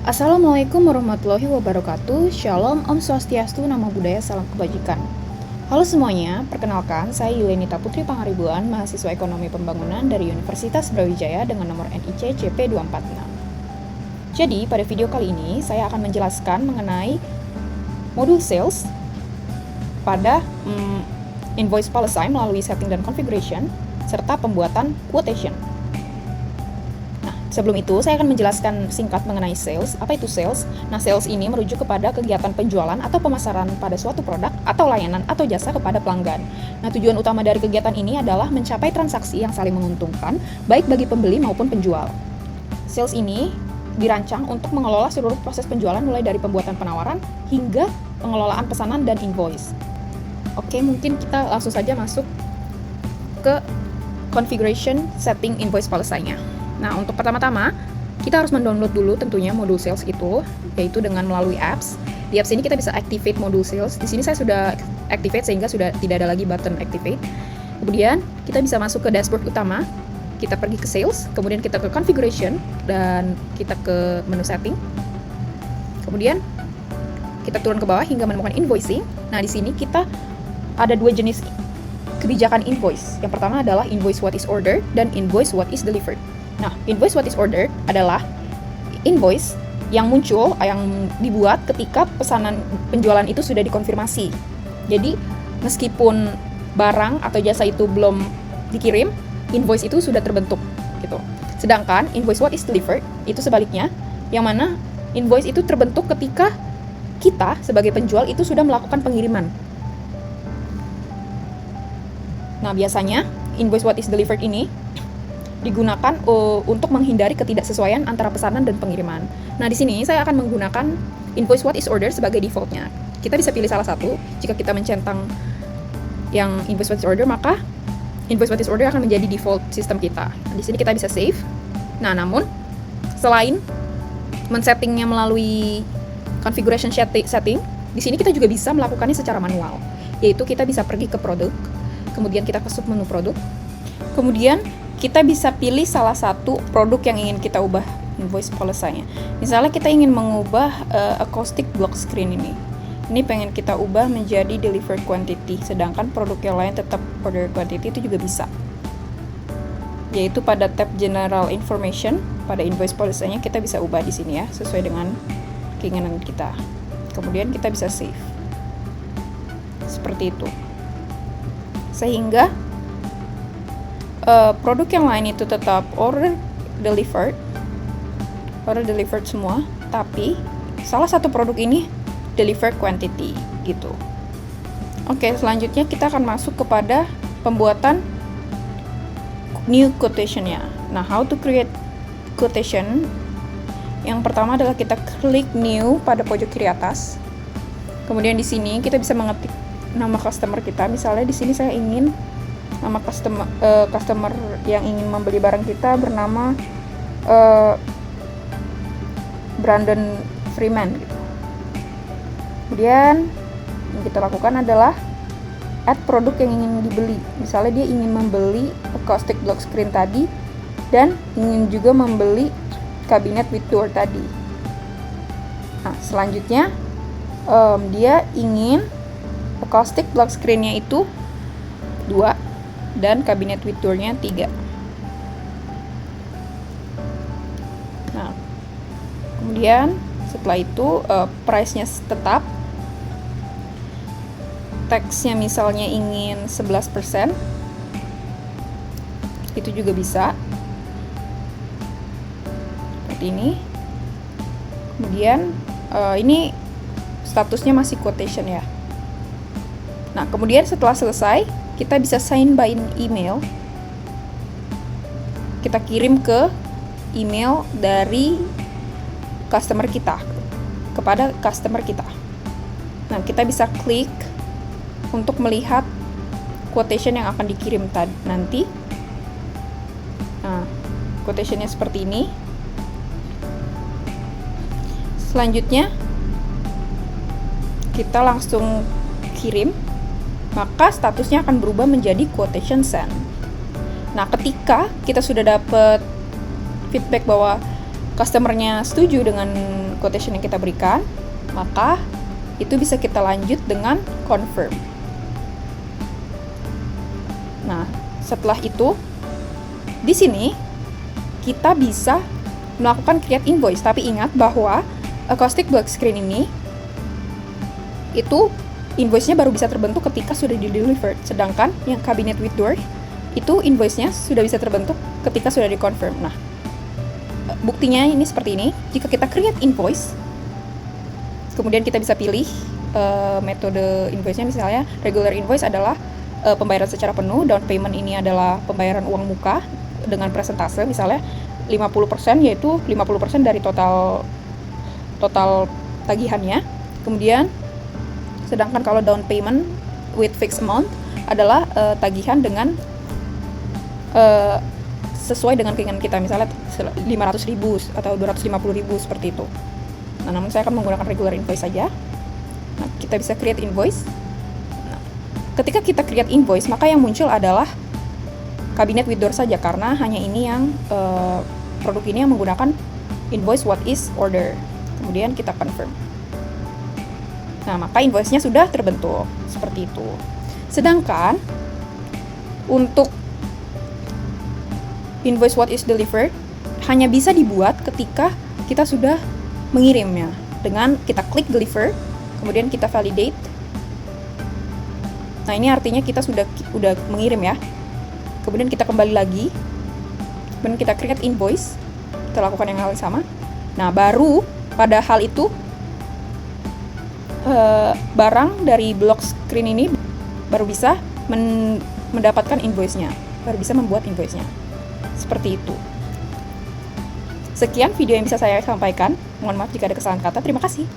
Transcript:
Assalamualaikum warahmatullahi wabarakatuh. Shalom, Om Swastiastu, Namo Buddhaya, Salam Kebajikan. Halo semuanya, perkenalkan saya Yulenita Putri Pangaribuan, mahasiswa Ekonomi Pembangunan dari Universitas Brawijaya dengan nomor NIC CP246. Jadi, pada video kali ini saya akan menjelaskan mengenai modul sales pada invoice policy melalui setting dan configuration serta pembuatan quotation. Sebelum itu, saya akan menjelaskan singkat mengenai sales. Apa itu sales? Nah, sales ini merujuk kepada kegiatan penjualan atau pemasaran pada suatu produk atau layanan atau jasa kepada pelanggan. Nah, tujuan utama dari kegiatan ini adalah mencapai transaksi yang saling menguntungkan, baik bagi pembeli maupun penjual. Sales ini dirancang untuk mengelola seluruh proses penjualan mulai dari pembuatan penawaran hingga pengelolaan pesanan dan invoice. Oke, mungkin kita langsung saja masuk ke configuration setting invoice policy-nya. Nah, untuk pertama-tama, kita harus mendownload dulu tentunya modul sales itu, yaitu dengan melalui apps. Di apps ini kita bisa activate modul sales. Di sini saya sudah activate sehingga sudah tidak ada lagi button activate. Kemudian, kita bisa masuk ke dashboard utama. Kita pergi ke sales, kemudian kita ke configuration, dan kita ke menu setting. Kemudian, kita turun ke bawah hingga menemukan invoicing. Nah, di sini kita ada dua jenis kebijakan invoice. Yang pertama adalah invoice what is ordered dan invoice what is delivered. Nah, invoice what is ordered adalah invoice yang muncul, yang dibuat ketika pesanan penjualan itu sudah dikonfirmasi. Jadi, meskipun barang atau jasa itu belum dikirim, invoice itu sudah terbentuk, gitu. Sedangkan invoice what is delivered itu sebaliknya, yang mana invoice itu terbentuk ketika kita sebagai penjual itu sudah melakukan pengiriman. Nah, biasanya invoice what is delivered ini digunakan untuk menghindari ketidaksesuaian antara pesanan dan pengiriman. Nah, di sini saya akan menggunakan invoice what is ordered sebagai defaultnya. Kita bisa pilih salah satu. Jika kita mencentang yang invoice what is ordered, maka invoice what is ordered akan menjadi default sistem kita. Nah, di sini kita bisa save. Nah, namun selain men-settingnya melalui configuration setting, di sini kita juga bisa melakukannya secara manual. Yaitu kita bisa pergi ke produk, kemudian kita ke submenu produk, kemudian kita bisa pilih salah satu produk yang ingin kita ubah invoice policy-nya. Misalnya kita ingin mengubah acoustic block screen ini. Ini pengen kita ubah menjadi delivered quantity, sedangkan produk yang lain tetap order quantity, itu juga bisa. Yaitu pada tab general information, pada invoice policy-nya kita bisa ubah di sini ya, sesuai dengan keinginan kita. Kemudian kita bisa save. Seperti itu. Sehingga produk yang lain itu tetap order delivered semua, tapi salah satu produk ini delivered quantity gitu. Oke, selanjutnya kita akan masuk kepada pembuatan new quotation-nya. Nah, how to create quotation? Yang pertama adalah kita klik new pada pojok kiri atas. Kemudian di sini kita bisa mengetik nama customer kita. Misalnya di sini saya ingin nama customer yang ingin membeli barang kita bernama Brandon Freeman gitu. Kemudian yang kita lakukan adalah add produk yang ingin dibeli. Misalnya dia ingin membeli acoustic block screen tadi dan ingin juga membeli cabinet with door tadi. Nah, selanjutnya dia ingin acoustic block screen-nya itu 2 dan cabinet with door-nya 3. Nah, kemudian setelah itu price-nya tetap, teksnya misalnya ingin 11%, itu juga bisa seperti ini. Kemudian ini statusnya masih quotation ya. Nah, kemudian setelah selesai, kita bisa sign by email. Kita kirim ke email dari customer kita kepada customer kita. Nah, kita bisa klik untuk melihat quotation yang akan dikirim nanti. Nah, quotationnya seperti ini. Selanjutnya, kita langsung kirim. Maka statusnya akan berubah menjadi quotation sent. Nah, ketika kita sudah dapat feedback bahwa customer-nya setuju dengan quotation yang kita berikan, maka itu bisa kita lanjut dengan confirm. Nah, setelah itu di sini kita bisa melakukan create invoice, tapi ingat bahwa acoustic black screen ini itu invoice-nya baru bisa terbentuk ketika sudah di-delivered, sedangkan yang cabinet with door itu invoice-nya sudah bisa terbentuk ketika sudah di-confirm. Nah, buktinya ini seperti ini. Jika kita create invoice, kemudian kita bisa pilih metode invoice-nya, misalnya regular invoice adalah pembayaran secara penuh, down payment ini adalah pembayaran uang muka dengan persentase, misalnya 50%, yaitu 50% dari total tagihannya. Kemudian sedangkan kalau down payment with fixed amount adalah tagihan dengan sesuai dengan keinginan kita, misalnya 500.000 atau 250.000 seperti itu. Nah, namun saya akan menggunakan regular invoice saja. Nah, kita bisa create invoice. Nah, ketika kita create invoice, maka yang muncul adalah cabinet with door saja, karena hanya ini yang produk ini yang menggunakan invoice what is order. Kemudian kita confirm. Nah, maka invoice-nya sudah terbentuk seperti itu. Sedangkan untuk invoice what is delivered hanya bisa dibuat ketika kita sudah mengirimnya. Dengan kita klik deliver, kemudian kita validate. Nah, ini artinya kita sudah mengirim ya. Kemudian kita kembali lagi, kemudian kita create invoice, kita lakukan yang hal yang sama. Nah, baru pada hal itu barang dari block screen ini baru bisa mendapatkan invoice-nya, baru bisa membuat invoice-nya. Seperti itu. Sekian video yang bisa saya sampaikan. Mohon maaf jika ada kesalahan kata. Terima kasih.